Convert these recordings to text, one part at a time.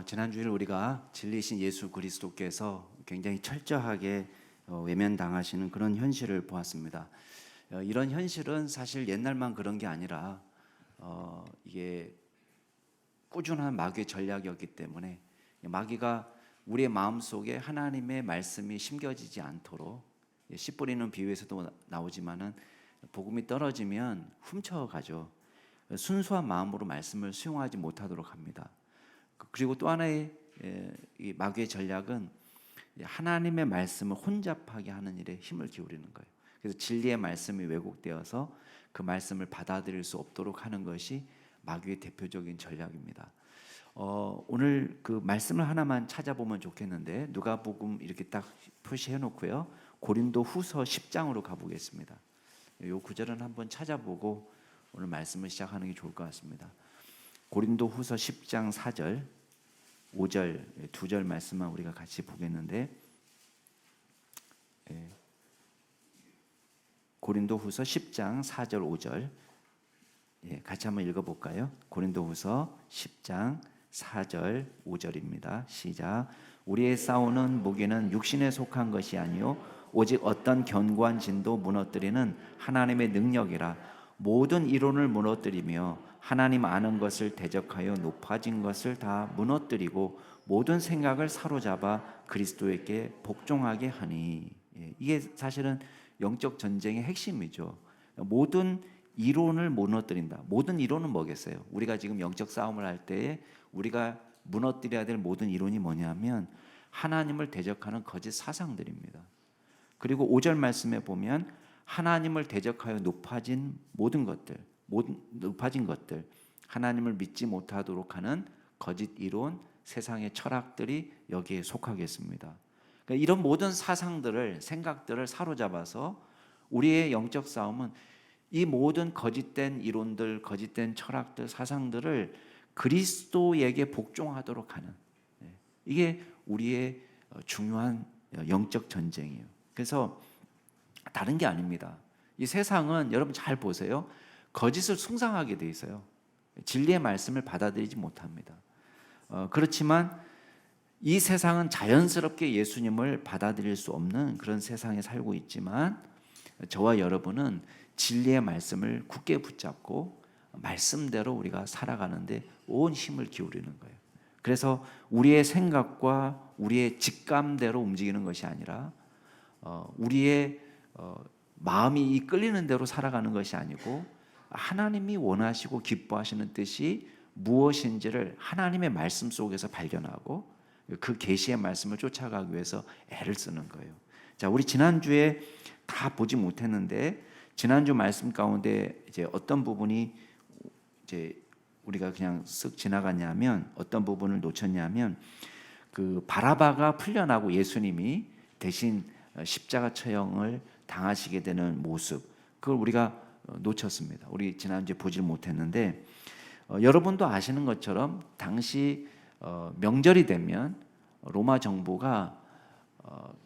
지난주에 우리가 진리이신 예수 그리스도께서 굉장히 철저하게 외면당하시는 그런 현실을 보았습니다. 이런 현실은 사실 옛날만 그런 게 아니라 이게 꾸준한 마귀의 전략이었기 때문에 마귀가 우리의 마음속에 하나님의 말씀이 심겨지지 않도록 씨 뿌리는 비유에서도 나오지만은 복음이 떨어지면 훔쳐가죠. 순수한 마음으로 말씀을 수용하지 못하도록 합니다. 그리고 또 하나의 이 마귀의 전략은 하나님의 말씀을 혼잡하게 하는 일에 힘을 기울이는 거예요. 그래서 진리의 말씀이 왜곡되어서 그 말씀을 받아들일 수 없도록 하는 것이 마귀의 대표적인 전략입니다. 오늘 그 말씀을 하나만 찾아보면 좋겠는데 누가복음 이렇게 딱 표시해 놓고요. 고린도후서 10장으로 가보겠습니다. 이 구절은 한번 찾아보고 오늘 말씀을 시작하는 게 좋을 것 같습니다. 고린도후서 10장 4절, 5절 두 절 말씀만 우리가 같이 보겠는데, 고린도후서 10장 4절 5절 같이 한번 읽어볼까요? 고린도후서 10장 4절 5절입니다. 시작. 우리의 싸우는 무기는 육신에 속한 것이 아니요 오직 어떤 견고한 진도 무너뜨리는 하나님의 능력이라. 모든 이론을 무너뜨리며 하나님 아는 것을 대적하여 높아진 것을 다 무너뜨리고 모든 생각을 사로잡아 그리스도에게 복종하게 하니. 이게 사실은 영적 전쟁의 핵심이죠. 모든 이론을 무너뜨린다. 모든 이론은 뭐겠어요? 우리가 지금 영적 싸움을 할 때에 우리가 무너뜨려야 될 모든 이론이 뭐냐면 하나님을 대적하는 거짓 사상들입니다. 그리고 5절 말씀에 보면 하나님을 대적하여 높아진 모든 것들, 높아진 것들, 하나님을 믿지 못하도록 하는 거짓 이론, 세상의 철학들이 여기에 속하겠습니다. 그러니까 이런 모든 사상들을, 생각들을 사로잡아서 우리의 영적 싸움은 이 모든 거짓된 이론들, 거짓된 철학들, 사상들을 그리스도에게 복종하도록 하는, 이게 우리의 중요한 영적 전쟁이에요. 그래서 다른 게 아닙니다. 이 세상은 여러분 잘 보세요. 거짓을 숭상하게 돼 있어요. 진리의 말씀을 받아들이지 못합니다. 그렇지만 이 세상은 자연스럽게 예수님을 받아들일 수 없는 그런 세상에 살고 있지만 저와 여러분은 진리의 말씀을 굳게 붙잡고 말씀대로 우리가 살아가는데 온 힘을 기울이는 거예요. 그래서 우리의 생각과 우리의 직감대로 움직이는 것이 아니라 우리의 마음이 이끌리는 대로 살아가는 것이 아니고 하나님이 원하시고 기뻐하시는 뜻이 무엇인지를 하나님의 말씀 속에서 발견하고 그 계시의 말씀을 쫓아가기 위해서 애를 쓰는 거예요. 자, 우리 지난주에 다 보지 못했는데 지난주 말씀 가운데 이제 어떤 부분이 이제 우리가 그냥 쓱 지나갔냐면 어떤 부분을 놓쳤냐면 그 바라바가 풀려나고 예수님이 대신 십자가 처형을 당하시게 되는 모습, 그걸 우리가 놓쳤습니다. 우리 지난주에 보질 못했는데 여러분도 아시는 것처럼 당시 명절이 되면 로마 정부가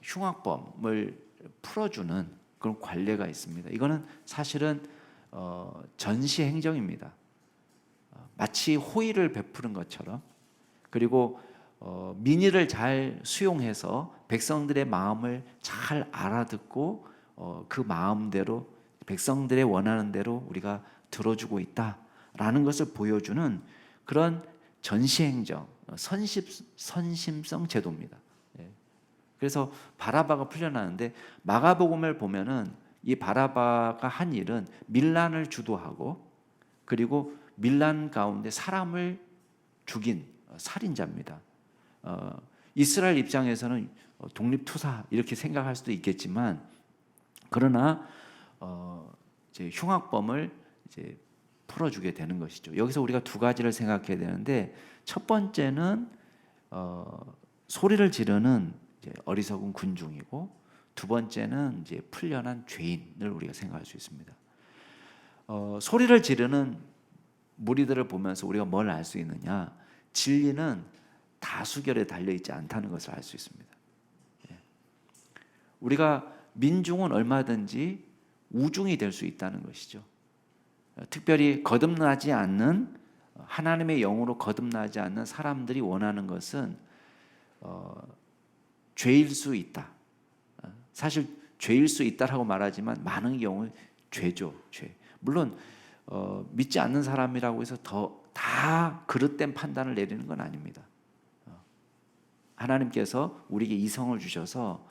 흉악범을 풀어주는 그런 관례가 있습니다. 이거는 사실은 전시 행정입니다. 마치 호의를 베푸는 것처럼, 그리고 민의를 잘 수용해서 백성들의 마음을 잘 알아듣고 그 마음대로 백성들의 원하는 대로 우리가 들어주고 있다라는 것을 보여주는 그런 전시행정, 선심성 제도입니다. 그래서 바라바가 풀려나는데 마가복음을 보면은 이 바라바가 한 일은 밀란을 주도하고 그리고 밀란 가운데 사람을 죽인 살인자입니다. 이스라엘 입장에서는 독립투사 이렇게 생각할 수도 있겠지만 그러나 이제 흉악범을 이제 풀어주게 되는 것이죠. 여기서 우리가 두 가지를 생각해야 되는데 첫 번째는 소리를 지르는 이제 어리석은 군중이고 두 번째는 이제 풀려난 죄인을 우리가 생각할 수 있습니다. 소리를 지르는 무리들을 보면서 우리가 뭘 알 수 있느냐? 진리는 다수결에 달려 있지 않다는 것을 알 수 있습니다. 우리가 민중은 얼마든지 우중이 될 수 있다는 것이죠. 특별히 거듭나지 않는 하나님의 영으로 거듭나지 않는 사람들이 원하는 것은 죄일 수 있다. 사실 죄일 수 있다라고 말하지만 많은 경우 죄죠, 죄. 물론 믿지 않는 사람이라고 해서 다 그릇된 판단을 내리는 건 아닙니다. 하나님께서 우리에게 이성을 주셔서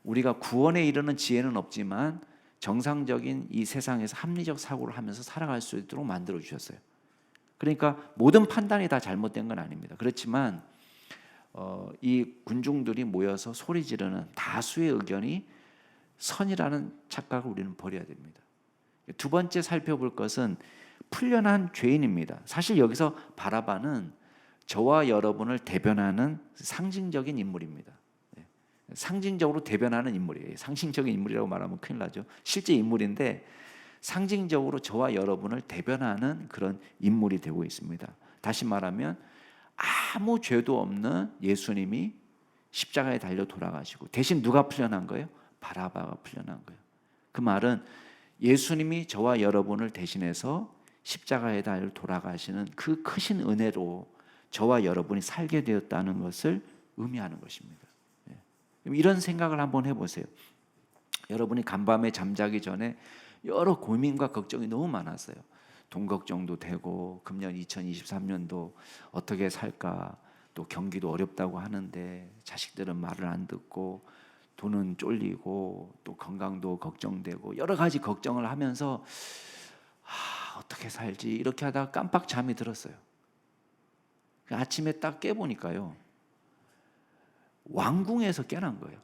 우리가 구원에 이르는 지혜는 없지만 정상적인 이 세상에서 합리적 사고를 하면서 살아갈 수 있도록 만들어 주셨어요. 그러니까 모든 판단이 다 잘못된 건 아닙니다. 그렇지만 이 군중들이 모여서 소리 지르는 다수의 의견이 선이라는 착각을 우리는 버려야 됩니다. 두 번째 살펴볼 것은 풀려난 죄인입니다. 사실 여기서 바라바는 저와 여러분을 대변하는 상징적인 인물입니다. 상징적으로 대변하는 인물이에요. 상징적인 인물이라고 말하면 큰일 나죠. 실제 인물인데 상징적으로 저와 여러분을 대변하는 그런 인물이 되고 있습니다. 다시 말하면 아무 죄도 없는 예수님이 십자가에 달려 돌아가시고 대신 누가 풀려난 거예요? 바라바가 풀려난 거예요. 그 말은 예수님이 저와 여러분을 대신해서 십자가에 달려 돌아가시는 그 크신 은혜로 저와 여러분이 살게 되었다는 것을 의미하는 것입니다. 이런 생각을 한번 해보세요. 여러분이 간밤에 잠자기 전에 여러 고민과 걱정이 너무 많았어요. 돈 걱정도 되고 금년 2023년도 어떻게 살까, 또 경기도 어렵다고 하는데 자식들은 말을 안 듣고 돈은 쫄리고 또 건강도 걱정되고 여러 가지 걱정을 하면서 어떻게 살지 이렇게 하다가 깜빡 잠이 들었어요. 아침에 딱 깨보니까요, 왕궁에서 깨난 거예요.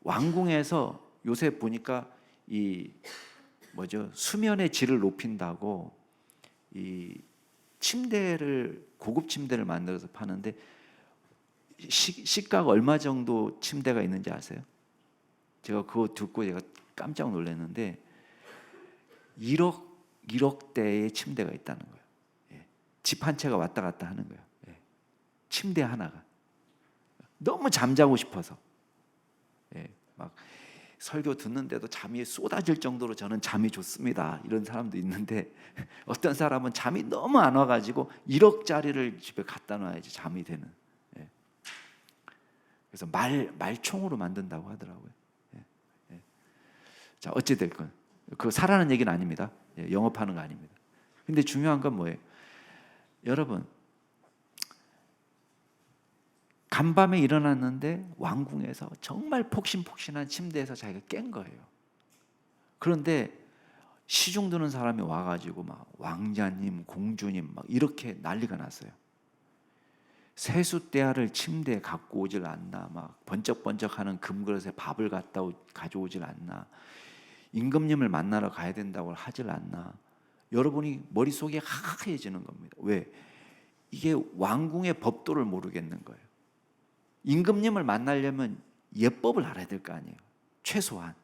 왕궁에서 요새 보니까 이 수면의 질을 높인다고 이 고급 침대를 만들어서 파는데 시가가 얼마 정도 침대가 있는지 아세요? 제가 그거 듣고 제가 깜짝 놀랐는데 1억대의 침대가 있다는 거예요. 집 한 채가 왔다 갔다 하는 거예요. 침대 하나가. 너무 잠자고 싶어서 막 설교 듣는데도 잠이 쏟아질 정도로 저는 잠이 좋습니다. 이런 사람도 있는데 어떤 사람은 잠이 너무 안 와가지고 1억짜리를 집에 갖다 놔야지 잠이 되는. 그래서 말총으로 만든다고 하더라고요. 자, 어찌 됐건 그거 사라는 얘기는 아닙니다. 영업하는 거 아닙니다. 근데 중요한 건 뭐예요? 여러분, 간밤에 일어났는데 왕궁에서 정말 폭신폭신한 침대에서 자기가 깬 거예요. 그런데 시중 드는 사람이 와가지고 막 왕자님, 공주님 막 이렇게 난리가 났어요. 세숫대야를 침대에 갖고 오질 않나, 막 번쩍번쩍하는 금그릇에 밥을 가져오질 않나, 임금님을 만나러 가야 된다고 하질 않나. 여러분이 머릿속이 하얘지는 겁니다. 왜? 이게 왕궁의 법도를 모르겠는 거예요. 임금님을 만나려면 예법을 알아야 될 거 아니에요. 최소한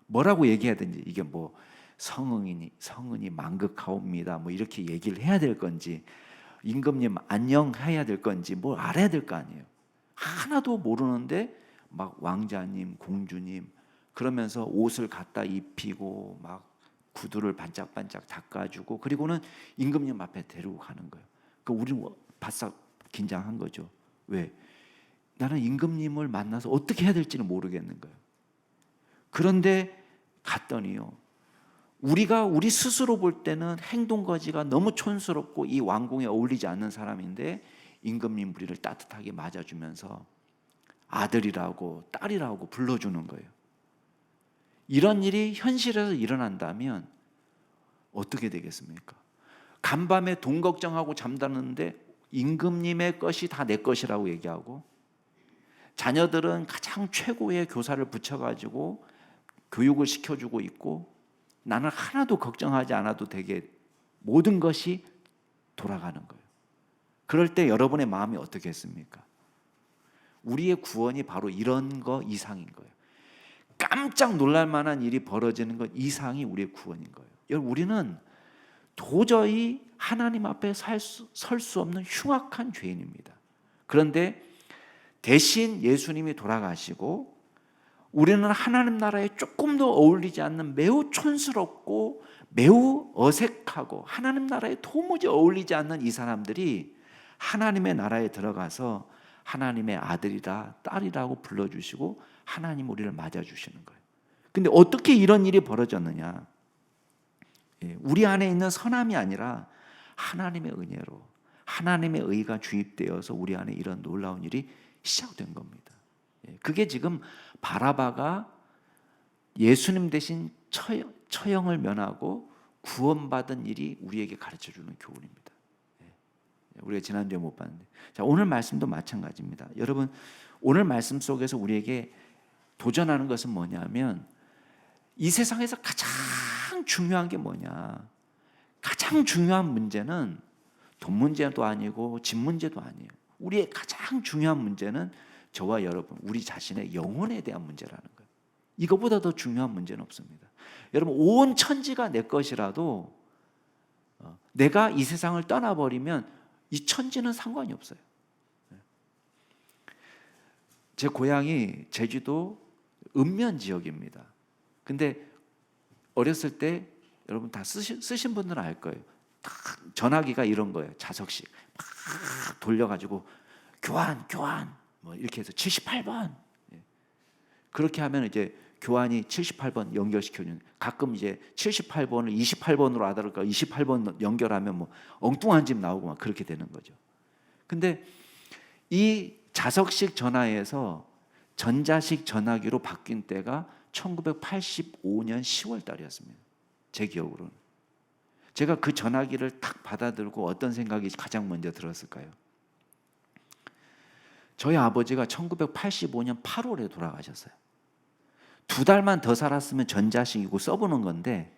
뭐라고 얘기해야 되는지, 이게 뭐 성은이 만극하옵니다 뭐 이렇게 얘기를 해야 될 건지, 임금님 안녕해야 될 건지 뭘 알아야 될 거 아니에요. 하나도 모르는데 막 왕자님, 공주님 그러면서 옷을 갖다 입히고 막 구두를 반짝반짝 닦아주고 그리고는 임금님 앞에 데리고 가는 거예요. 그 우리는 바싹 긴장한 거죠. 왜? 나는 임금님을 만나서 어떻게 해야 될지는 모르겠는 거예요. 그런데 갔더니요, 우리 스스로 볼 때는 행동거지가 너무 촌스럽고 이 왕궁에 어울리지 않는 사람인데 임금님 우리를 따뜻하게 맞아주면서 아들이라고 딸이라고 불러주는 거예요. 이런 일이 현실에서 일어난다면 어떻게 되겠습니까? 간밤에 돈 걱정하고 잠자는데 임금님의 것이 다 내 것이라고 얘기하고, 자녀들은 가장 최고의 교사를 붙여가지고 교육을 시켜주고 있고 나는 하나도 걱정하지 않아도 되게 모든 것이 돌아가는 거예요. 그럴 때 여러분의 마음이 어떻겠습니까? 우리의 구원이 바로 이런 거 이상인 거예요. 깜짝 놀랄 만한 일이 벌어지는 것 이상이 우리의 구원인 거예요. 여러분, 우리는 도저히 하나님 앞에 설 수 없는 흉악한 죄인입니다. 그런데 대신 예수님이 돌아가시고 우리는 하나님 나라에 조금도 어울리지 않는 매우 촌스럽고 매우 어색하고 하나님 나라에 도무지 어울리지 않는 이 사람들이 하나님의 나라에 들어가서 하나님의 아들이다 딸이라고 불러주시고 하나님 우리를 맞아주시는 거예요. 근데 어떻게 이런 일이 벌어졌느냐? 우리 안에 있는 선함이 아니라 하나님의 은혜로 하나님의 의가 주입되어서 우리 안에 이런 놀라운 일이 시작된 겁니다. 그게 지금 바라바가 예수님 대신 처형을 면하고 구원받은 일이 우리에게 가르쳐주는 교훈입니다. 우리가 지난주에 못 봤는데, 자, 오늘 말씀도 마찬가지입니다. 여러분, 오늘 말씀 속에서 우리에게 도전하는 것은 뭐냐면 이 세상에서 가장 중요한 게 뭐냐? 가장 중요한 문제는 돈 문제도 아니고 집 문제도 아니에요. 우리의 가장 중요한 문제는 저와 여러분, 우리 자신의 영혼에 대한 문제라는 거예요. 이거보다 더 중요한 문제는 없습니다. 여러분, 온 천지가 내 것이라도 내가 이 세상을 떠나버리면 이 천지는 상관이 없어요. 제 고향이 제주도 읍면 지역입니다. 근데 어렸을 때 여러분 다 쓰신 분들은 알 거예요. 전화기가 이런 거예요. 자석식 막 돌려가지고 교환 뭐 이렇게 해서 78번 그렇게 하면 이제 교환이 78번 연결시켜주는, 가끔 이제 78번을 28번으로 하다가 28번 연결하면 뭐 엉뚱한 집 나오고 막 그렇게 되는 거죠. 근데 이 자석식 전화에서 전자식 전화기로 바뀐 때가 1985년 10월 달이었습니다. 제 기억으로는. 제가 그 전화기를 탁 받아들고 어떤 생각이 가장 먼저 들었을까요? 저희 아버지가 1985년 8월에 돌아가셨어요. 2달만 더 살았으면 전자식이고 써보는 건데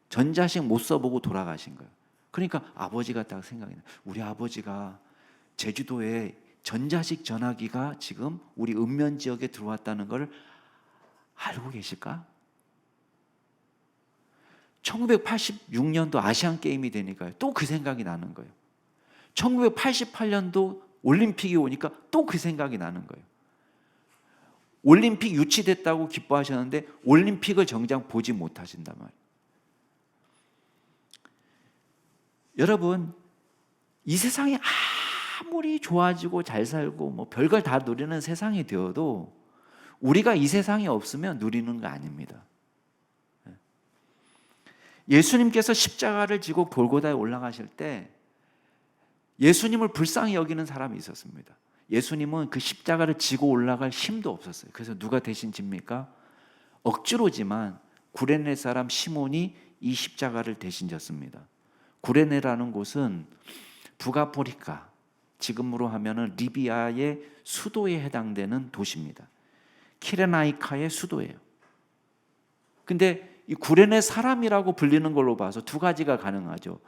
전자식 못 써보고 돌아가신 거예요. 그러니까 아버지가 딱 생각이 나요. 우리 아버지가 제주도에 전자식 전화기가 지금 우리 읍면 지역에 들어왔다는 걸 알고 계실까? 1986년도 아시안 게임이 되니까요. 또 그 생각이 나는 거예요. 1988년도 올림픽이 오니까 또 그 생각이 나는 거예요. 올림픽 유치됐다고 기뻐하셨는데 올림픽을 정작 보지 못하신단 말이에요. 여러분, 이 세상이 아무리 좋아지고 잘 살고 뭐 별걸 다 누리는 세상이 되어도 우리가 이 세상에 없으면 누리는 거 아닙니다. 예수님께서 십자가를 지고 골고다에 올라가실 때 예수님을 불쌍히 여기는 사람이 있었습니다. 예수님은 그 십자가를 지고 올라갈 힘도 없었어요. 그래서 누가 대신 집니까? 억지로지만 구레네 사람 시몬이 이 십자가를 대신 졌습니다. 구레네라는 곳은 북아프리카, 지금으로 하면은 리비아의 수도에 해당되는 도시입니다. 키레나이카의 수도예요. 근데 이 구레네 사람이라고 불리는 걸로 봐서 두 가지가 가능하죠.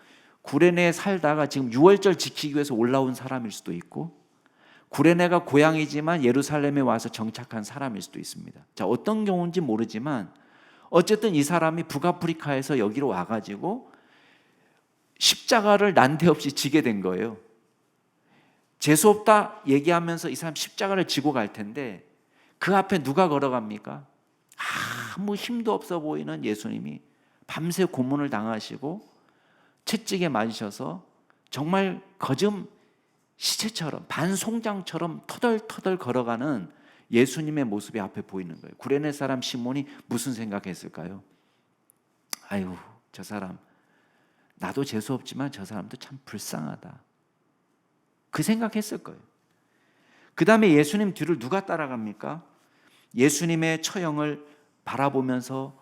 구레네에 살다가 지금 유월절 지키기 위해서 올라온 사람일 수도 있고, 구레네가 고향이지만 예루살렘에 와서 정착한 사람일 수도 있습니다. 자, 어떤 경우인지 모르지만 어쨌든 이 사람이 북아프리카에서 여기로 와가지고 십자가를 난데없이 지게 된 거예요. 재수없다 얘기하면서 이 사람 십자가를 지고 갈 텐데 그 앞에 누가 걸어갑니까? 아무 힘도 없어 보이는 예수님이 밤새 고문을 당하시고 채찍에 맞으셔서 정말 거즘 시체처럼 반송장처럼 터덜터덜 걸어가는 예수님의 모습이 앞에 보이는 거예요. 구레네 사람 시몬이 무슨 생각했을까요? 아유, 저 사람 나도 재수없지만 저 사람도 참 불쌍하다, 그 생각했을 거예요. 그 다음에 예수님 뒤를 누가 따라갑니까? 예수님의 처형을 바라보면서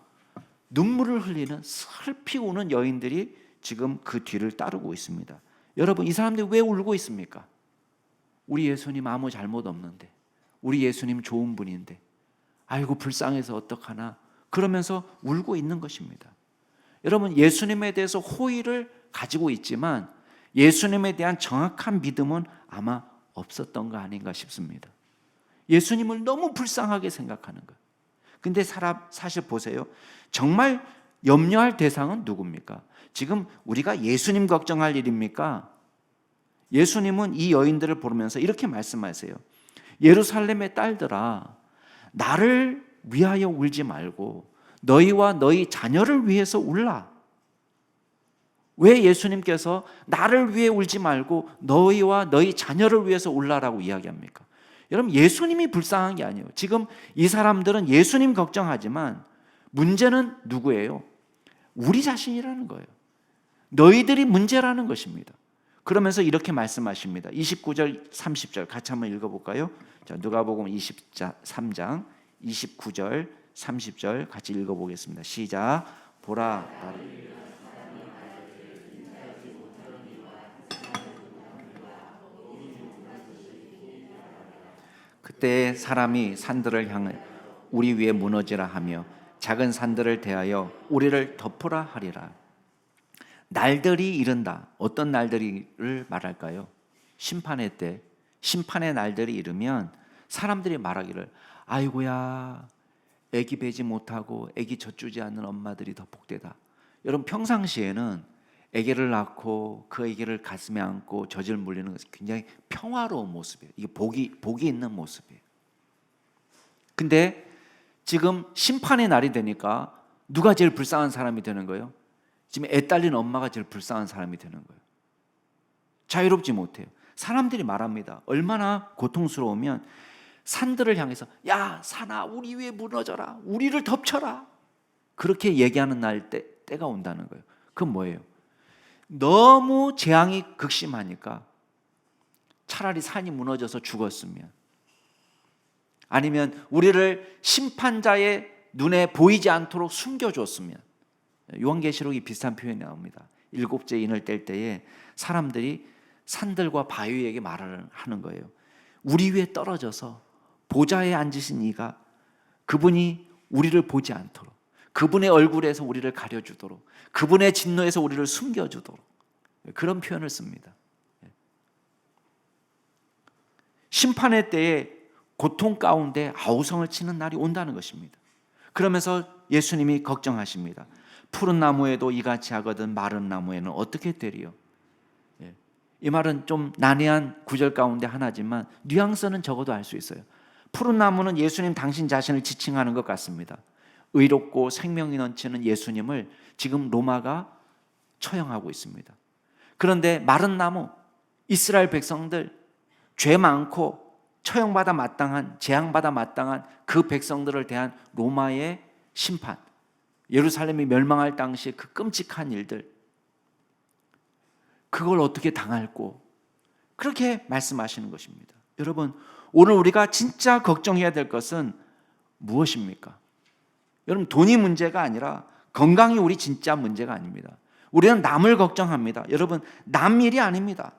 눈물을 흘리는 슬피 우는 여인들이 지금 그 뒤를 따르고 있습니다. 여러분, 이 사람들이 왜 울고 있습니까? 우리 예수님 아무 잘못 없는데, 우리 예수님 좋은 분인데 아이고 불쌍해서 어떡하나 그러면서 울고 있는 것입니다. 여러분, 예수님에 대해서 호의를 가지고 있지만 예수님에 대한 정확한 믿음은 아마 없었던 거 아닌가 싶습니다. 예수님을 너무 불쌍하게 생각하는 거예요. 근데 사실 보세요. 정말 염려할 대상은 누굽니까? 지금 우리가 예수님 걱정할 일입니까? 예수님은 이 여인들을 보면서 이렇게 말씀하세요. 예루살렘의 딸들아, 나를 위하여 울지 말고 너희와 너희 자녀를 위해서 울라. 왜 예수님께서 나를 위해 울지 말고 너희와 너희 자녀를 위해서 울라라고 이야기합니까? 여러분, 예수님이 불쌍한 게 아니에요. 지금 이 사람들은 예수님 걱정하지만 문제는 누구예요? 우리 자신이라는 거예요. 너희들이 문제라는 것입니다. 그러면서 이렇게 말씀하십니다. 29절 30절 같이 한번 읽어볼까요? 자, 누가복음 23장 29절 30절 같이 읽어보겠습니다. 시작. 보라, 그때 사람이 산들을 향해 우리 위에 무너지라 하며 작은 산들을 대하여 우리를 덮으라 하리라. 날들이 이른다. 어떤 날들을 말할까요? 심판의 때, 심판의 날들이 이르면 사람들이 말하기를 아이고야, 애기 배지 못하고 애기 젖주지 않는 엄마들이 더 복되다. 여러분, 평상시에는 아기를 낳고 그 아기를 가슴에 안고 젖을 물리는 것이 굉장히 평화로운 모습이에요. 이게 복이 있는 모습이에요. 근데 지금 심판의 날이 되니까 누가 제일 불쌍한 사람이 되는 거예요? 지금 애 딸린 엄마가 제일 불쌍한 사람이 되는 거예요. 자유롭지 못해요. 사람들이 말합니다. 얼마나 고통스러우면 산들을 향해서 야, 산아, 우리 위에 무너져라, 우리를 덮쳐라, 그렇게 얘기하는 때가 온다는 거예요. 그건 뭐예요? 너무 재앙이 극심하니까 차라리 산이 무너져서 죽었으면, 아니면 우리를 심판자의 눈에 보이지 않도록 숨겨줬으면. 요한계시록이 비슷한 표현이 나옵니다. 7째 인을 뗄 때에 사람들이 산들과 바위에게 말을 하는 거예요. 우리 위에 떨어져서 보좌에 앉으신 이가, 그분이 우리를 보지 않도록, 그분의 얼굴에서 우리를 가려주도록, 그분의 진노에서 우리를 숨겨주도록, 그런 표현을 씁니다. 심판의 때에 고통 가운데 아우성을 치는 날이 온다는 것입니다. 그러면서 예수님이 걱정하십니다. 푸른 나무에도 이같이 하거든 마른 나무에는 어떻게 되리요? 이 말은 좀 난해한 구절 가운데 하나지만 뉘앙스는 적어도 알 수 있어요. 푸른 나무는 예수님 당신 자신을 지칭하는 것 같습니다. 의롭고 생명이 넘치는 예수님을 지금 로마가 처형하고 있습니다. 그런데 마른 나무, 이스라엘 백성들, 죄 많고 처형받아 마땅한, 재앙받아 마땅한 그 백성들을 대한 로마의 심판, 예루살렘이 멸망할 당시 그 끔찍한 일들, 그걸 어떻게 당할고, 그렇게 말씀하시는 것입니다. 여러분, 오늘 우리가 진짜 걱정해야 될 것은 무엇입니까? 여러분, 돈이 문제가 아니라 건강이 우리 진짜 문제가 아닙니다. 우리는 남을 걱정합니다. 여러분, 남 일이 아닙니다.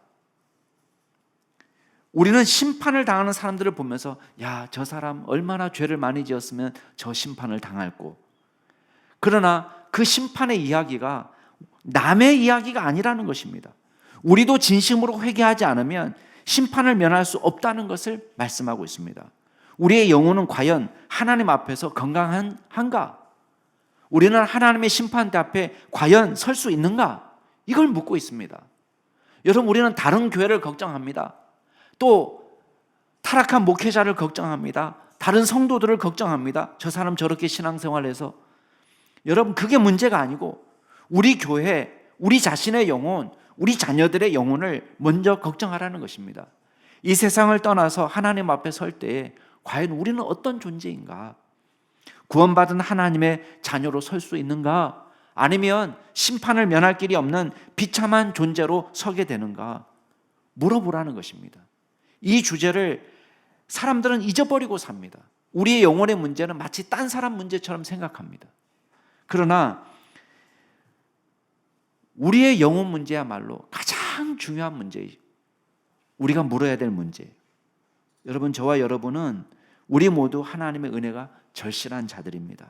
우리는 심판을 당하는 사람들을 보면서 야, 저 사람 얼마나 죄를 많이 지었으면 저 심판을 당할꼬. 그러나 그 심판의 이야기가 남의 이야기가 아니라는 것입니다. 우리도 진심으로 회개하지 않으면 심판을 면할 수 없다는 것을 말씀하고 있습니다. 우리의 영혼은 과연 하나님 앞에서 건강한가? 우리는 하나님의 심판대 앞에 과연 설 수 있는가? 이걸 묻고 있습니다. 여러분, 우리는 다른 교회를 걱정합니다. 또 타락한 목회자를 걱정합니다. 다른 성도들을 걱정합니다. 저 사람 저렇게 신앙생활해서. 여러분, 그게 문제가 아니고 우리 교회, 우리 자신의 영혼, 우리 자녀들의 영혼을 먼저 걱정하라는 것입니다. 이 세상을 떠나서 하나님 앞에 설 때에 과연 우리는 어떤 존재인가? 구원받은 하나님의 자녀로 설 수 있는가? 아니면 심판을 면할 길이 없는 비참한 존재로 서게 되는가? 물어보라는 것입니다. 이 주제를 사람들은 잊어버리고 삽니다. 우리의 영혼의 문제는 마치 딴 사람 문제처럼 생각합니다. 그러나 우리의 영혼 문제야말로 가장 중요한 문제예요. 우리가 물어야 될 문제예요. 여러분, 저와 여러분은 우리 모두 하나님의 은혜가 절실한 자들입니다.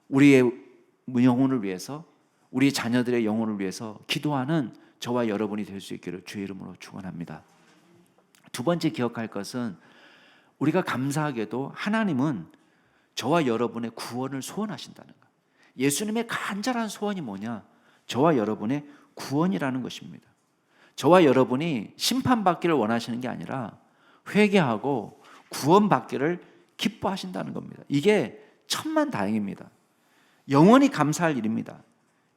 우리의 영혼을 위해서, 우리 자녀들의 영혼을 위해서 기도하는 저와 여러분이 될 수 있기를 주의 이름으로 축원합니다. 두 번째 기억할 것은, 우리가 감사하게도 하나님은 저와 여러분의 구원을 소원하신다는 것. 예수님의 간절한 소원이 뭐냐? 저와 여러분의 구원이라는 것입니다. 저와 여러분이 심판받기를 원하시는 게 아니라 회개하고 구원받기를 기뻐하신다는 겁니다. 이게 천만다행입니다. 영원히 감사할 일입니다.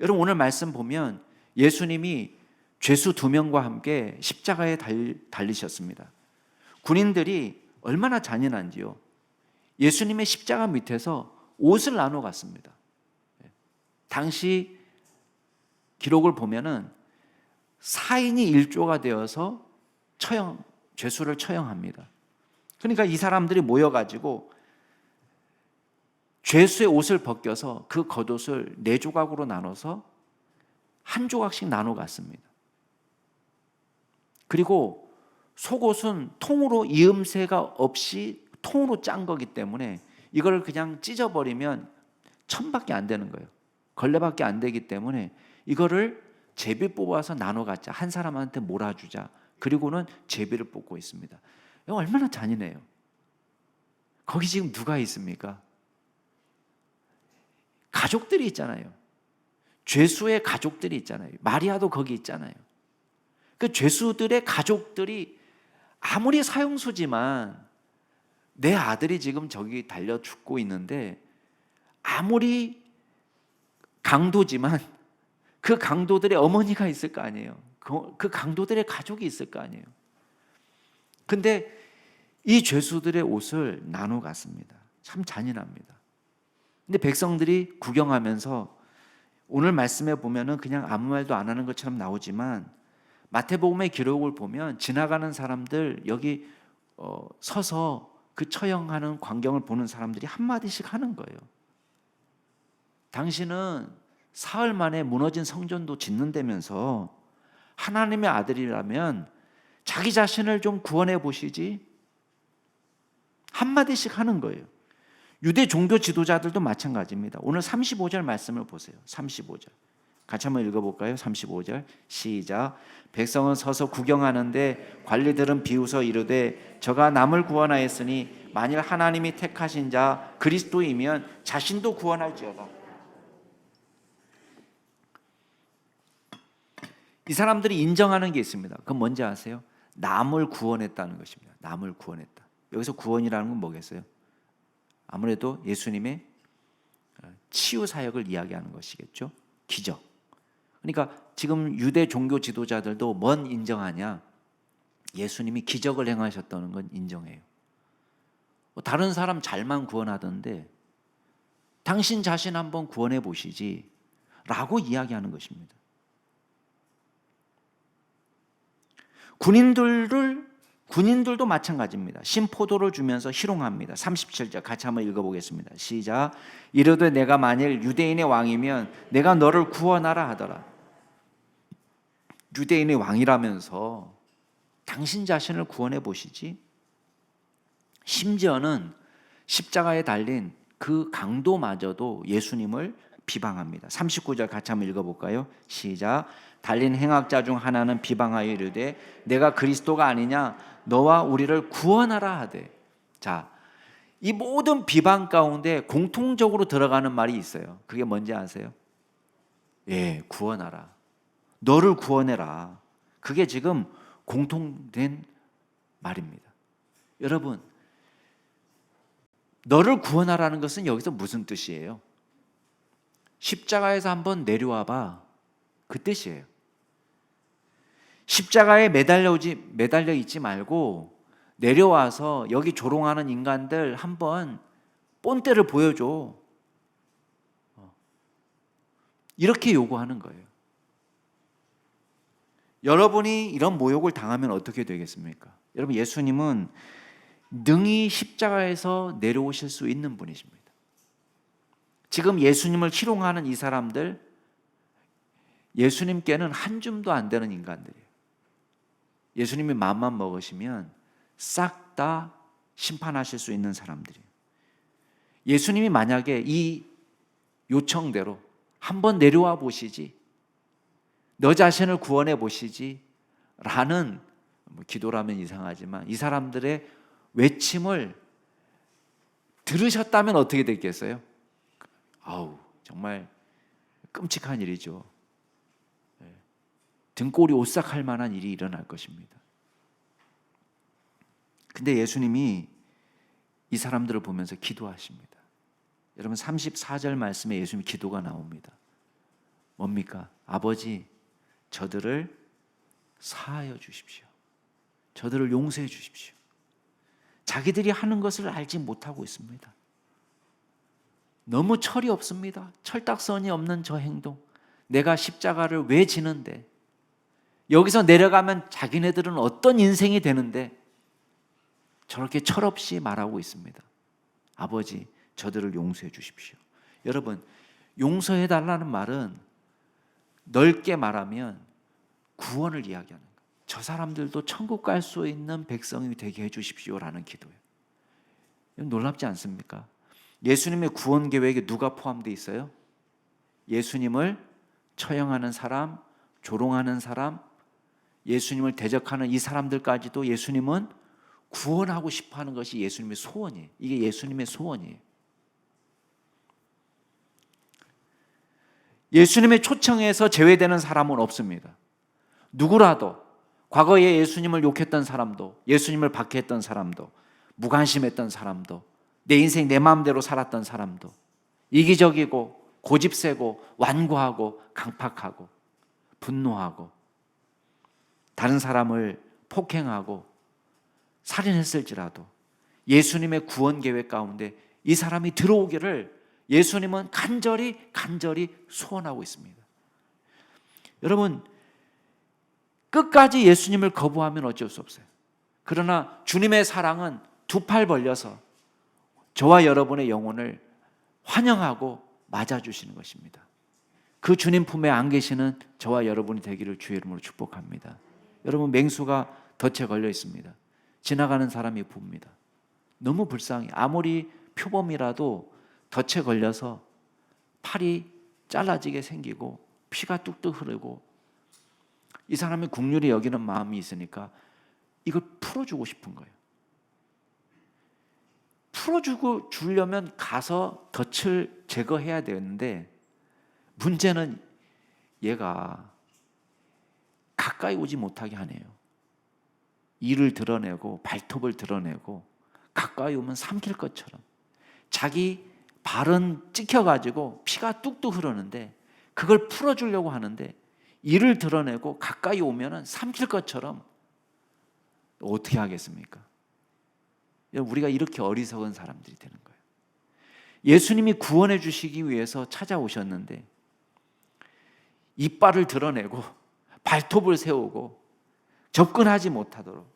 여러분, 오늘 말씀 보면 예수님이 죄수 2명과 함께 십자가에 달리셨습니다. 군인들이 얼마나 잔인한지요. 예수님의 십자가 밑에서 옷을 나눠 갔습니다. 당시 기록을 보면은 4인이 1조가 되어서 죄수를 처형합니다. 그러니까 이 사람들이 모여가지고 죄수의 옷을 벗겨서 그 겉옷을 4조각으로 나눠서 한 조각씩 나눠 갔습니다. 그리고 속옷은 통으로 이음새가 없이 통으로 짠 거기 때문에 이걸 그냥 찢어버리면 1,000밖에 안 되는 거예요. 걸레밖에 안 되기 때문에 이거를 제비 뽑아서 나눠 갖자. 한 사람한테 몰아주자. 그리고는 제비를 뽑고 있습니다. 이거 얼마나 잔인해요. 거기 지금 누가 있습니까? 가족들이 있잖아요. 죄수의 가족들이 있잖아요. 마리아도 거기 있잖아요. 그 죄수들의 가족들이 아무리 사형수지만 내 아들이 지금 저기 달려 죽고 있는데 아무리 강도지만 그 강도들의 어머니가 있을 거 아니에요. 그 강도들의 가족이 있을 거 아니에요. 근데 이 죄수들의 옷을 나눠 갔습니다. 참 잔인합니다. 근데 백성들이 구경하면서 오늘 말씀에 보면은 그냥 아무 말도 안 하는 것처럼 나오지만 마태복음의 기록을 보면 지나가는 사람들 여기 서서 그 처형하는 광경을 보는 사람들이 한마디씩 하는 거예요. 당신은 사흘 만에 무너진 성전도 짓는다면서 하나님의 아들이라면 자기 자신을 좀 구원해 보시지? 한마디씩 하는 거예요. 유대 종교 지도자들도 마찬가지입니다. 오늘 35절 말씀을 보세요. 35절. 같이 한번 읽어볼까요? 35절 시작. 백성은 서서 구경하는데 관리들은 비웃어 이르되 저가 남을 구원하였으니 만일 하나님이 택하신 자 그리스도이면 자신도 구원할지어다. 이 사람들이 인정하는 게 있습니다. 그건 뭔지 아세요? 남을 구원했다는 것입니다. 남을 구원했다. 여기서 구원이라는 건 뭐겠어요? 아무래도 예수님의 치유 사역을 이야기하는 것이겠죠. 기적. 그러니까 지금 유대 종교 지도자들도 뭔 인정하냐? 예수님이 기적을 행하셨다는 건 인정해요. 다른 사람 잘만 구원하던데 당신 자신 한번 구원해 보시지 라고 이야기하는 것입니다. 군인들도 마찬가지입니다. 신포도를 주면서 희롱합니다. 37절 같이 한번 읽어보겠습니다. 시작. 이르되 내가 만일 유대인의 왕이면 내가 너를 구원하라 하더라. 유대인의 왕이라면서 당신 자신을 구원해 보시지. 심지어는 십자가에 달린 그 강도마저도 예수님을 비방합니다. 39절 같이 한번 읽어볼까요? 시작. 달린 행악자 중 하나는 비방하여 이르되 내가 그리스도가 아니냐 너와 우리를 구원하라 하되. 자, 이 모든 비방 가운데 공통적으로 들어가는 말이 있어요. 그게 뭔지 아세요? 예, 구원하라. 너를 구원해라. 그게 지금 공통된 말입니다. 여러분, 너를 구원하라는 것은 여기서 무슨 뜻이에요? 십자가에서 한번 내려와 봐. 그 뜻이에요. 십자가에 매달려 있지 말고 내려와서 여기 조롱하는 인간들 한번 본때를 보여줘. 이렇게 요구하는 거예요. 여러분이 이런 모욕을 당하면 어떻게 되겠습니까? 여러분, 예수님은 능히 십자가에서 내려오실 수 있는 분이십니다. 지금 예수님을 희롱하는 이 사람들, 예수님께는 한 줌도 안 되는 인간들이에요. 예수님이 마음만 먹으시면 싹 다 심판하실 수 있는 사람들이에요. 예수님이 만약에 이 요청대로 한번 내려와 보시지, 너 자신을 구원해 보시지 라는, 기도라면 이상하지만 이 사람들의 외침을 들으셨다면 어떻게 됐겠어요? 아우, 정말 끔찍한 일이죠. 등골이 오싹할 만한 일이 일어날 것입니다. 근데 예수님이 이 사람들을 보면서 기도하십니다. 여러분, 34절 말씀에 예수님 기도가 나옵니다. 뭡니까? 아버지, 저들을 사하여 주십시오. 저들을 용서해 주십시오. 자기들이 하는 것을 알지 못하고 있습니다. 너무 철이 없습니다. 철딱선이 없는 저 행동. 내가 십자가를 왜 지는데, 여기서 내려가면 자기네들은 어떤 인생이 되는데 저렇게 철없이 말하고 있습니다. 아버지, 저들을 용서해 주십시오. 여러분, 용서해 달라는 말은 넓게 말하면 구원을 이야기하는 거예요. 저 사람들도 천국 갈 수 있는 백성이 되게 해 주십시오라는 기도예요. 놀랍지 않습니까? 예수님의 구원 계획에 누가 포함되어 있어요? 예수님을 처형하는 사람, 조롱하는 사람, 예수님을 대적하는 이 사람들까지도 예수님은 구원하고 싶어하는 것이 예수님의 소원이에요. 이게 예수님의 소원이에요. 예수님의 초청에서 제외되는 사람은 없습니다. 누구라도 과거에 예수님을 욕했던 사람도, 예수님을 박해했던 사람도, 무관심했던 사람도, 내 인생 내 마음대로 살았던 사람도, 이기적이고 고집세고 완고하고 강팍하고 분노하고 다른 사람을 폭행하고 살인했을지라도 예수님의 구원 계획 가운데 이 사람이 들어오기를 예수님은 간절히 소원하고 있습니다. 여러분, 끝까지 예수님을 거부하면 어쩔 수 없어요. 그러나 주님의 사랑은 두 팔 벌려서 저와 여러분의 영혼을 환영하고 맞아주시는 것입니다. 그 주님 품에 안 계시는 저와 여러분이 되기를 주의 이름으로 축복합니다. 여러분, 맹수가 덫에 걸려 있습니다. 지나가는 사람이 봅니다. 너무 불쌍해. 아무리 표범이라도 덫에 걸려서 팔이 잘라지게 생기고 피가 뚝뚝 흐르고 이 사람이 긍휼히 여기는 마음이 있으니까 이걸 풀어주고 싶은 거예요. 풀어주고 주려면 가서 덫을 제거해야 되는데 문제는 얘가 가까이 오지 못하게 하네요. 이를 드러내고 발톱을 드러내고 가까이 오면 삼킬 것처럼 자기 발은 찍혀가지고 피가 뚝뚝 흐르는데 그걸 풀어주려고 하는데 이를 드러내고 가까이 오면 삼킬 것처럼 어떻게 하겠습니까? 우리가 이렇게 어리석은 사람들이 되는 거예요. 예수님이 구원해 주시기 위해서 찾아오셨는데 이빨을 드러내고 발톱을 세우고 접근하지 못하도록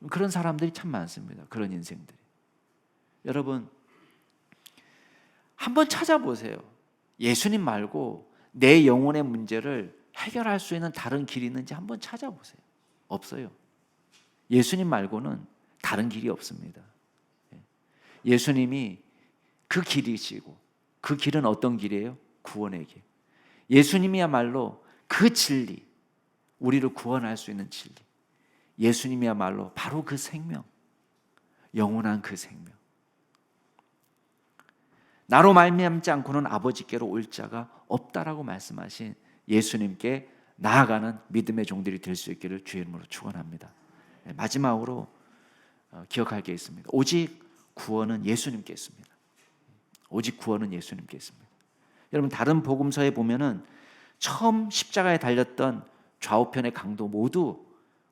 그런 사람들이 참 많습니다. 그런 인생들이. 여러분, 한번 찾아보세요. 예수님 말고 내 영혼의 문제를 해결할 수 있는 다른 길이 있는지 한번 찾아보세요. 없어요. 예수님 말고는 다른 길이 없습니다. 예수님이 그 길이시고 그 길은 어떤 길이에요? 구원의 길. 예수님이야말로 그 진리, 우리를 구원할 수 있는 진리. 예수님이야말로 바로 그 생명, 영원한 그 생명. 나로 말미암지 않고는 아버지께로 올 자가 없다라고 말씀하신 예수님께 나아가는 믿음의 종들이 될 수 있기를 주의 이름으로 축원합니다. 마지막으로 기억할 게 있습니다. 오직 구원은 예수님께 있습니다. 오직 구원은 예수님께 있습니다. 여러분, 다른 복음서에 보면은 처음 십자가에 달렸던 좌우편의 강도 모두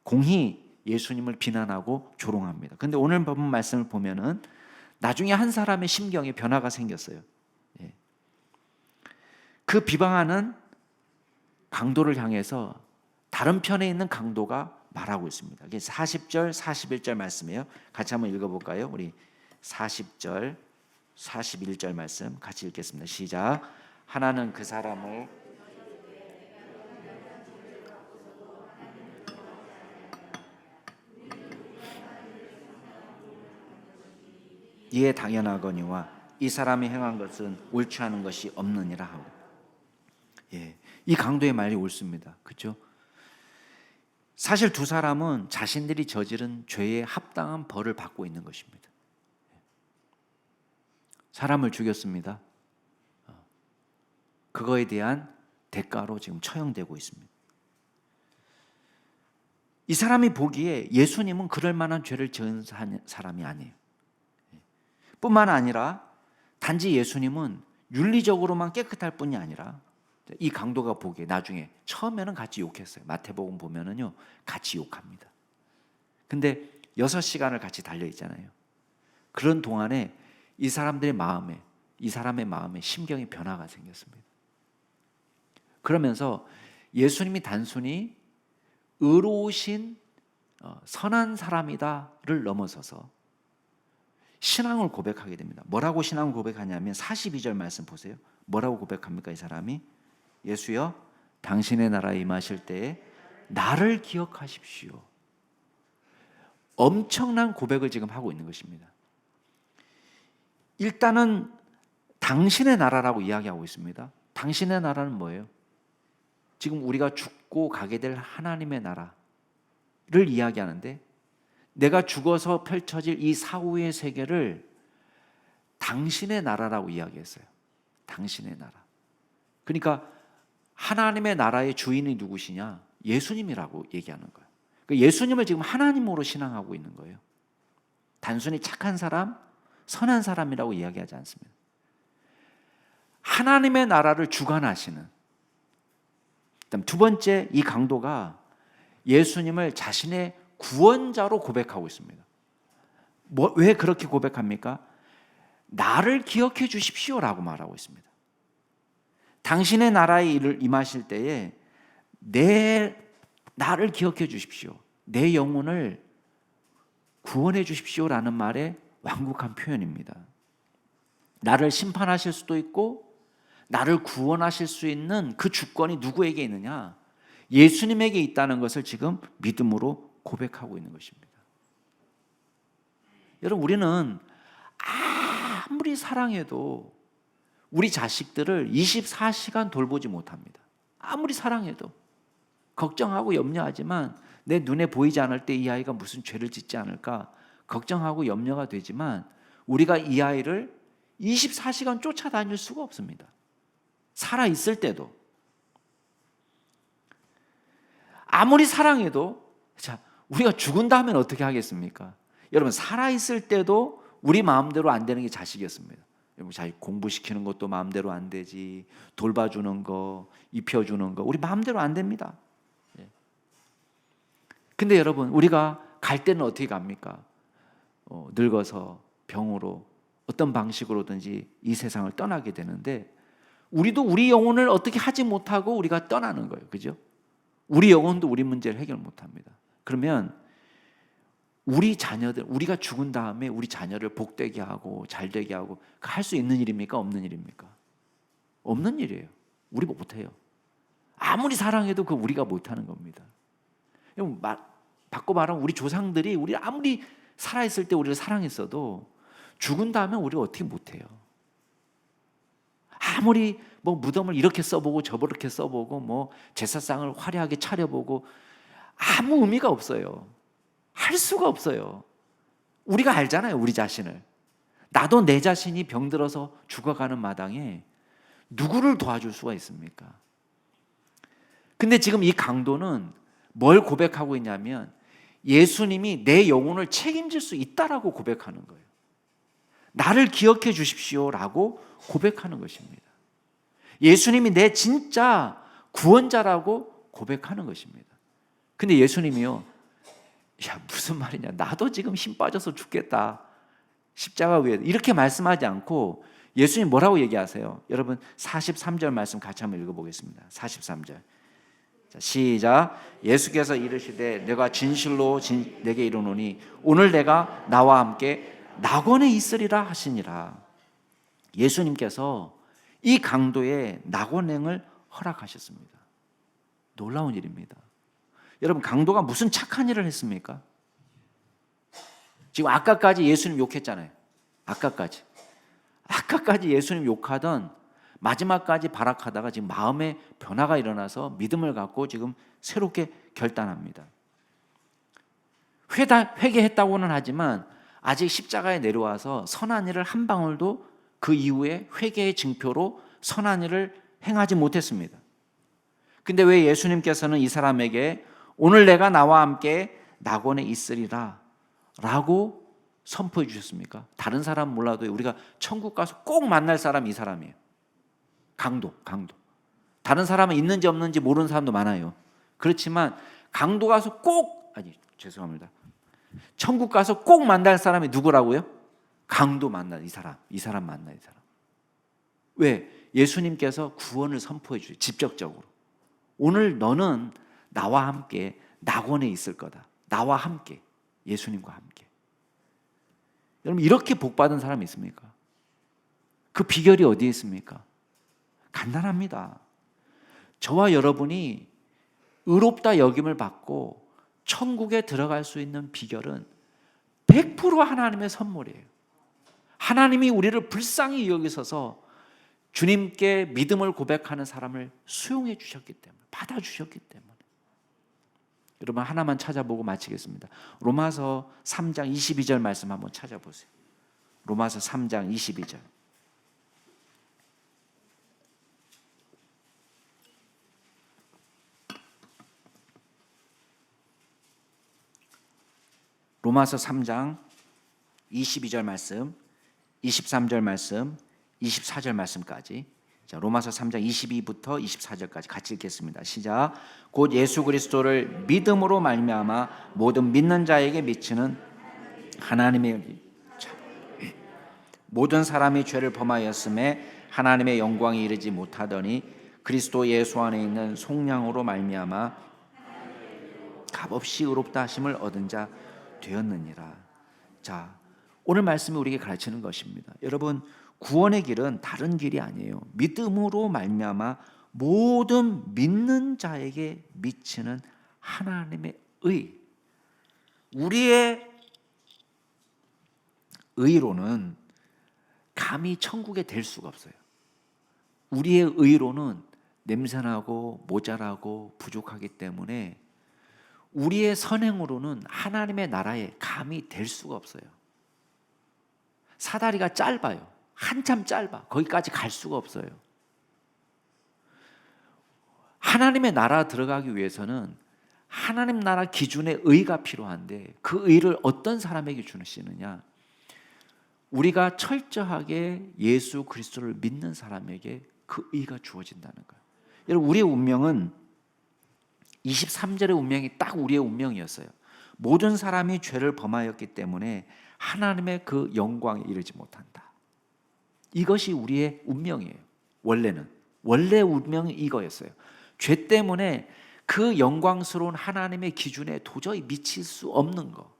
공히 예수님을 비난하고 조롱합니다. 그런데 오늘 본 말씀을 보면은 나중에 한 사람의 심경에 변화가 생겼어요. 그 비방하는 강도를 향해서 다른 편에 있는 강도가 말하고 있습니다. 이게 40절, 41절 말씀이에요. 같이 한번 읽어볼까요? 우리 40절, 41절 말씀 같이 읽겠습니다. 시작. 하나는 그 사람을 이에 당연하거니와 이 사람이 행한 것은 옳지 않은 것이 없느니라 하고. 이 강도의 말이 옳습니다. 그렇죠? 사실 두 사람은 자신들이 저지른 죄에 합당한 벌을 받고 있는 것입니다. 사람을 죽였습니다. 그거에 대한 대가로 지금 처형되고 있습니다. 이 사람이 보기에 예수님은 그럴 만한 죄를 지은 사람이 아니에요. 뿐만 아니라 단지 예수님은 윤리적으로만 깨끗할 뿐이 아니라 이 강도가 보기에 나중에 처음에는 같이 욕했어요. 마태복음 보면은요 같이 욕합니다. 근데 6시간을 같이 달려 있잖아요. 그런 동안에 이 사람들의 마음에, 이 사람의 마음에 심경의 변화가 생겼습니다. 그러면서 예수님이 단순히 의로우신 선한 사람이다를 넘어서서 신앙을 고백하게 됩니다. 뭐라고 신앙을 고백하냐면 42절 말씀 보세요. 뭐라고 고백합니까? 이 사람이 예수여 당신의 나라에 임하실 때에 나를 기억하십시오. 엄청난 고백을 지금 하고 있는 것입니다. 일단은 당신의 나라라고 이야기하고 있습니다. 당신의 나라는 뭐예요? 지금 우리가 죽고 가게 될 하나님의 나라를 이야기하는데 내가 죽어서 펼쳐질 이 사후의 세계를 당신의 나라라고 이야기했어요. 당신의 나라. 그러니까 하나님의 나라의 주인이 누구시냐? 예수님이라고 얘기하는 거예요. 그러니까 예수님을 지금 하나님으로 신앙하고 있는 거예요. 단순히 착한 사람, 선한 사람이라고 이야기하지 않습니다. 하나님의 나라를 주관하시는. 그다음 두 번째, 이 강도가 예수님을 자신의 구원자로 고백하고 있습니다. 왜 그렇게 고백합니까? 나를 기억해 주십시오라고 말하고 있습니다. 당신의 나라에 임하실 때에 나를 기억해 주십시오. 내 영혼을 구원해 주십시오라는 말의 완곡한 표현입니다. 나를 심판하실 수도 있고 나를 구원하실 수 있는 그 주권이 누구에게 있느냐? 예수님에게 있다는 것을 지금 믿음으로 고백하고 있는 것입니다. 여러분, 우리는 아무리 사랑해도 우리 자식들을 24시간 돌보지 못합니다. 아무리 사랑해도 걱정하고 염려하지만 내 눈에 보이지 않을 때 이 아이가 무슨 죄를 짓지 않을까 걱정하고 염려가 되지만 우리가 이 아이를 24시간 쫓아다닐 수가 없습니다. 살아있을 때도. 아무리 사랑해도 자, 우리가 죽은 다음엔 어떻게 하겠습니까? 여러분, 살아있을 때도 우리 마음대로 안 되는 게 자식이었습니다. 여러분, 자식 공부시키는 것도 마음대로 안 되지, 돌봐주는 거, 입혀주는 거 우리 마음대로 안 됩니다. 근데 여러분, 우리가 갈 때는 어떻게 갑니까? 늙어서 병으로 어떤 방식으로든지 이 세상을 떠나게 되는데 우리도 우리 영혼을 어떻게 하지 못하고 우리가 떠나는 거예요. 그죠? 우리 영혼도 우리 문제를 해결 못합니다. 그러면 우리 자녀들, 우리가 죽은 다음에 우리 자녀를 복되게 하고 잘되게 하고 할 수 있는 일입니까? 없는 일입니까? 없는 일이에요. 우리 못해요. 아무리 사랑해도 그 우리가 못하는 겁니다. 바꿔 말하면 우리 조상들이 우리 아무리 살아있을 때 우리를 사랑했어도 죽은 다음에 우리가 어떻게 못해요. 아무리 뭐 무덤을 이렇게 써보고 저렇게 써보고 뭐 제사상을 화려하게 차려보고 아무 의미가 없어요. 할 수가 없어요. 우리가 알잖아요, 우리 자신을. 나도 내 자신이 병들어서 죽어가는 마당에 누구를 도와줄 수가 있습니까? 근데 지금 이 강도는 뭘 고백하고 있냐면 예수님이 내 영혼을 책임질 수 있다라고 고백하는 거예요. 나를 기억해 주십시오라고 고백하는 것입니다. 예수님이 내 진짜 구원자라고 고백하는 것입니다. 근데 예수님이요, 야, 무슨 말이냐, 나도 지금 힘 빠져서 죽겠다, 십자가 위에, 이렇게 말씀하지 않고 예수님 뭐라고 얘기하세요? 여러분 43절 말씀 같이 한번 읽어보겠습니다. 43절 자, 시작. 예수께서 이르시되 내가 진실로 내게 이르노니 오늘 내가 나와 함께 낙원에 있으리라 하시니라. 예수님께서 이 강도의 낙원행을 허락하셨습니다. 놀라운 일입니다. 여러분, 강도가 무슨 착한 일을 했습니까? 지금 아까까지 예수님 욕했잖아요. 아까까지 예수님 욕하던 마지막까지 발악하다가 지금 마음의 변화가 일어나서 믿음을 갖고 지금 새롭게 결단합니다. 회개했다고는 하지만 아직 십자가에 내려와서 선한 일을 한 방울도 그 이후에 회개의 증표로 선한 일을 행하지 못했습니다. 근데 왜 예수님께서는 이 사람에게 오늘 내가 나와 함께 낙원에 있으리라 라고 선포해 주셨습니까? 다른 사람 몰라도 우리가 천국 가서 꼭 만날 사람 이 사람이에요. 강도. 다른 사람은 있는지 없는지 모르는 사람도 많아요. 그렇지만 강도 가서 죄송합니다. 천국 가서 꼭 만날 사람이 누구라고요? 강도 만나. 이 사람 만나. 이 사람. 왜? 예수님께서 구원을 선포해 주세요. 직접적으로. 오늘 너는 나와 함께 낙원에 있을 거다. 나와 함께, 예수님과 함께. 여러분, 이렇게 복받은 사람이 있습니까? 그 비결이 어디에 있습니까? 간단합니다. 저와 여러분이 의롭다 여김을 받고 천국에 들어갈 수 있는 비결은 100% 하나님의 선물이에요. 하나님이 우리를 불쌍히 여기셔서 주님께 믿음을 고백하는 사람을 수용해 주셨기 때문에, 받아주셨기 때문에. 여러분, 하나만 찾아보고 마치겠습니다. 로마서 3장 22절 말씀 한번 찾아보세요. 로마서 3장 22절. 로마서 3장 22절 말씀, 23절 말씀, 24절 말씀까지. 자, 로마서 3장 22부터 24절까지 같이 읽겠습니다. 시작. 곧 예수 그리스도를 믿음으로 말미암아 모든 믿는 자에게 미치는 하나님의 모든 사람이 죄를 범하였음에 하나님의 영광이 이르지 못하더니 그리스도 예수 안에 있는 속량으로 말미암아 값없이 의롭다 하심을 얻은 자 되었느니라. 자, 오늘 말씀이 우리에게 가르치는 것입니다. 여러분, 구원의 길은 다른 길이 아니에요. 믿음으로 말미암아 모든 믿는 자에게 미치는 하나님의 의. 우리의 의로는 감히 천국에 될 수가 없어요. 우리의 의로는 냄새나고 모자라고 부족하기 때문에 우리의 선행으로는 하나님의 나라에 감히 될 수가 없어요. 사다리가 짧아요. 한참 짧아. 거기까지 갈 수가 없어요. 하나님의 나라 들어가기 위해서는 하나님 나라 기준의 의가 필요한데 그 의를 어떤 사람에게 주시느냐? 우리가 철저하게 예수 그리스도를 믿는 사람에게 그 의가 주어진다는 거예요. 여러분, 우리의 운명은 23절의 운명이 딱 우리의 운명이었어요. 모든 사람이 죄를 범하였기 때문에 하나님의 그 영광에 이르지 못한다. 이것이 우리의 운명이에요. 원래 운명이 이거였어요. 죄 때문에 그 영광스러운 하나님의 기준에 도저히 미칠 수 없는 거.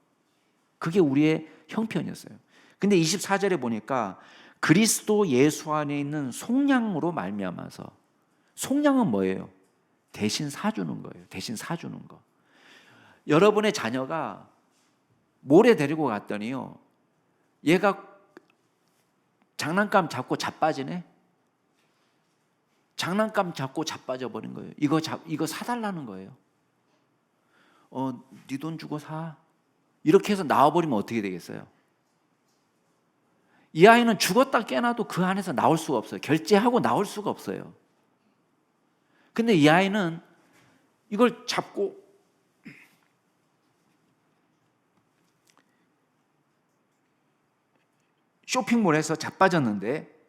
그게 우리의 형편이었어요. 근데 24절에 보니까 그리스도 예수 안에 있는 속량으로 말미암아서, 속량은 뭐예요? 대신 사주는 거예요. 대신 사주는 거. 여러분의 자녀가 모래 데리고 갔더니요, 얘가 장난감 잡고 자빠지네. 장난감 잡고 자빠져 버린 거예요. 이거 사달라는 거예요. 네 돈 주고 사. 이렇게 해서 나와버리면 어떻게 되겠어요? 이 아이는 죽었다 깨나도 그 안에서 나올 수가 없어요. 결제하고 나올 수가 없어요. 근데 이 아이는 이걸 잡고 쇼핑몰에서 자빠졌는데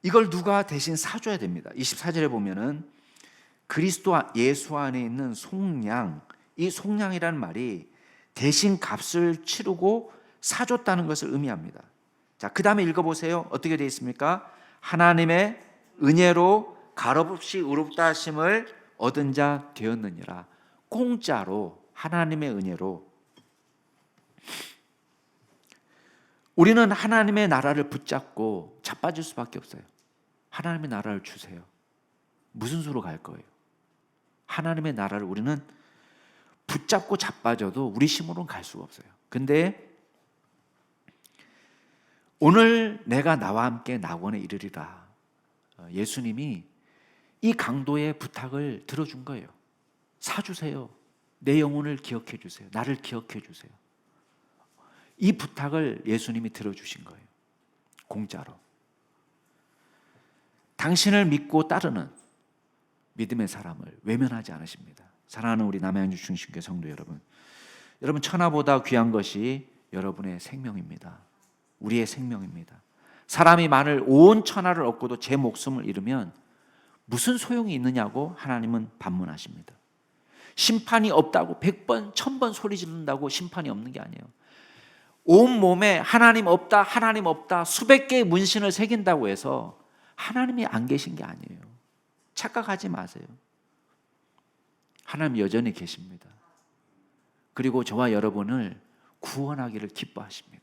이걸 누가 대신 사줘야 됩니다. 24절에 보면은 그리스도 예수 안에 있는 속량, 이 속량이라는 말이 대신 값을 치르고 사줬다는 것을 의미합니다. 자, 그 다음에 읽어보세요. 어떻게 되어 있습니까? 하나님의 은혜로 값없이 의롭다 하심을 얻은 자 되었느니라. 공짜로, 하나님의 은혜로. 우리는 하나님의 나라를 붙잡고 자빠질 수밖에 없어요. 하나님의 나라를 주세요. 무슨 수로 갈 거예요? 하나님의 나라를 우리는 붙잡고 자빠져도 우리 힘으로는 갈 수가 없어요. 근데 오늘 내가 나와 함께 낙원에 이르리라. 예수님이 이 강도의 부탁을 들어준 거예요. 사주세요. 내 영혼을 기억해 주세요. 나를 기억해 주세요. 이 부탁을 예수님이 들어주신 거예요. 공짜로. 당신을 믿고 따르는 믿음의 사람을 외면하지 않으십니다. 사랑하는 우리 남양주 중심교회 성도 여러분, 여러분 천하보다 귀한 것이 여러분의 생명입니다. 우리의 생명입니다. 사람이 만일 온 천하를 얻고도 제 목숨을 잃으면 무슨 소용이 있느냐고 하나님은 반문하십니다. 심판이 없다고 100번, 1000번 소리 지른다고 심판이 없는 게 아니에요. 온 몸에 하나님 없다, 하나님 없다 수백 개의 문신을 새긴다고 해서 하나님이 안 계신 게 아니에요. 착각하지 마세요. 하나님 여전히 계십니다. 그리고 저와 여러분을 구원하기를 기뻐하십니다.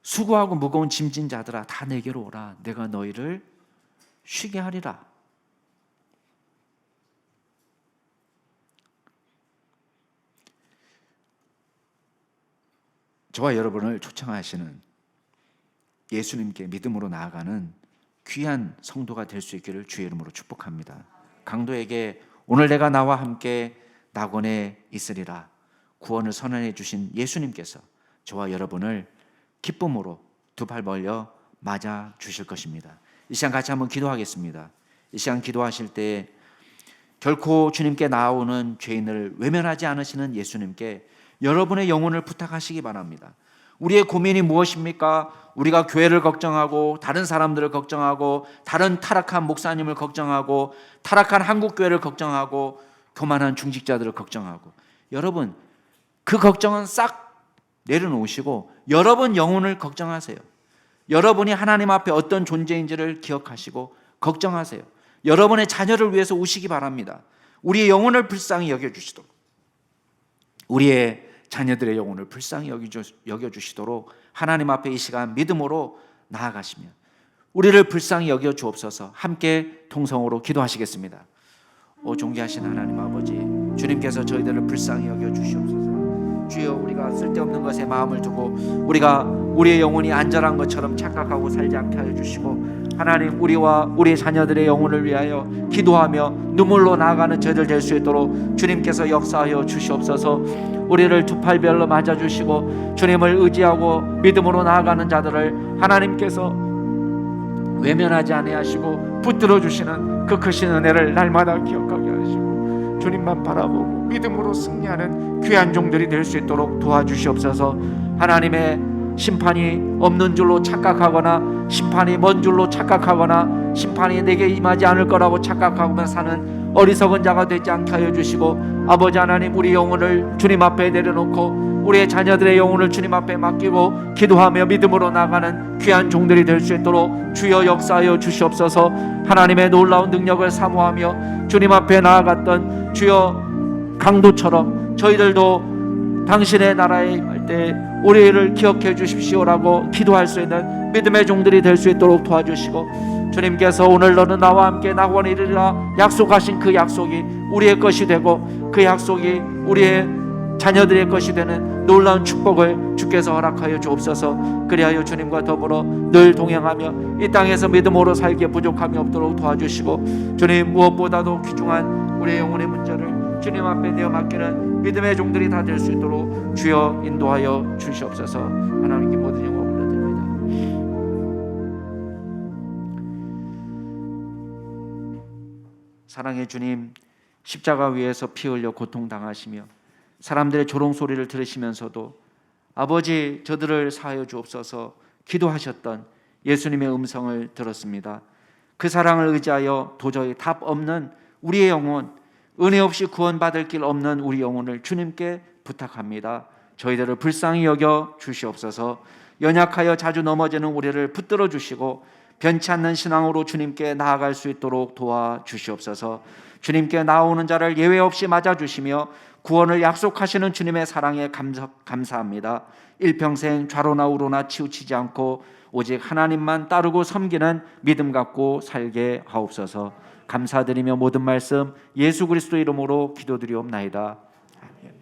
수고하고 무거운 짐진 자들아 다 내게로 오라. 내가 너희를 쉬게 하리라. 저와 여러분을 초청하시는 예수님께 믿음으로 나아가는 귀한 성도가 될 수 있기를 주의 이름으로 축복합니다. 강도에게 오늘 내가 나와 함께 낙원에 있으리라 구원을 선언해 주신 예수님께서 저와 여러분을 기쁨으로 두 팔 벌려 맞아 주실 것입니다. 이 시간 같이 한번 기도하겠습니다. 이 시간 기도하실 때 결코 주님께 나아오는 죄인을 외면하지 않으시는 예수님께 여러분의 영혼을 부탁하시기 바랍니다. 우리의 고민이 무엇입니까? 우리가 교회를 걱정하고 다른 사람들을 걱정하고 다른 타락한 목사님을 걱정하고 타락한 한국교회를 걱정하고 교만한 중직자들을 걱정하고, 여러분 그 걱정은 싹 내려놓으시고 여러분 영혼을 걱정하세요. 여러분이 하나님 앞에 어떤 존재인지를 기억하시고 걱정하세요. 여러분의 자녀를 위해서 우시기 바랍니다. 우리의 영혼을 불쌍히 여겨주시도록, 우리의 자녀들의 영혼을 불쌍히 여겨주시도록 하나님 앞에 이 시간 믿음으로 나아가시며 우리를 불쌍히 여겨주옵소서. 함께 통성으로 기도하시겠습니다. 오 존귀하신 하나님 아버지, 주님께서 저희들을 불쌍히 여겨주시옵소서. 주여, 우리가 쓸데없는 것에 마음을 두고 우리가 우리의 영혼이 안전한 것처럼 착각하고 살지 않게 하여 주시고, 하나님 우리와 우리 자녀들의 영혼을 위하여 기도하며 눈물로 나아가는 저희들 될 수 있도록 주님께서 역사하여 주시옵소서. 우리를 두 팔별로 맞아주시고 주님을 의지하고 믿음으로 나아가는 자들을 하나님께서 외면하지 아니하시고 붙들어 주시는 그 크신 은혜를 날마다 기억하게 하시고 주님만 바라보고 믿음으로 승리하는 귀한 종들이 될 수 있도록 도와주시옵소서. 하나님의 심판이 없는 줄로 착각하거나 심판이 먼 줄로 착각하거나 심판이 내게 임하지 않을 거라고 착각하며 사는 어리석은 자가 되지 않게 하여 주시고, 아버지 하나님 우리 영혼을 주님 앞에 내려놓고 우리의 자녀들의 영혼을 주님 앞에 맡기고 기도하며 믿음으로 나가는 귀한 종들이 될 수 있도록 주여 역사하여 주시옵소서. 하나님의 놀라운 능력을 사모하며 주님 앞에 나아갔던 주여 강도처럼 저희들도 당신의 나라에 임할 때 우리를 기억해 주십시오라고 기도할 수 있는 믿음의 종들이 될 수 있도록 도와주시고, 주님께서 오늘 너는 나와 함께 낙원에 이르리라 약속하신 그 약속이 우리의 것이 되고 그 약속이 우리의 자녀들의 것이 되는 놀라운 축복을 주께서 허락하여 주옵소서. 그리하여 주님과 더불어 늘 동행하며 이 땅에서 믿음으로 살기에 부족함이 없도록 도와주시고, 주님 무엇보다도 귀중한 우리의 영혼의 문제를 주님 앞에 내어 맡기는 믿음의 종들이 다 될 수 있도록 주여 인도하여 주시옵소서. 하나님께 모든 영광 올려드립니다. 사랑의 주님, 십자가 위에서 피 흘려 고통당하시며 사람들의 조롱소리를 들으시면서도 아버지 저들을 사하여 주옵소서 기도하셨던 예수님의 음성을 들었습니다. 그 사랑을 의지하여 도저히 답 없는 우리의 영혼, 은혜 없이 구원받을 길 없는 우리 영혼을 주님께 부탁합니다. 저희들을 불쌍히 여겨 주시옵소서. 연약하여 자주 넘어지는 우리를 붙들어 주시고 변치 않는 신앙으로 주님께 나아갈 수 있도록 도와주시옵소서. 주님께 나오는 자를 예외 없이 맞아주시며 구원을 약속하시는 주님의 사랑에 감사합니다. 일평생 좌로나 우로나 치우치지 않고 오직 하나님만 따르고 섬기는 믿음 갖고 살게 하옵소서. 감사드리며 모든 말씀 예수 그리스도 이름으로 기도드리옵나이다. 아멘.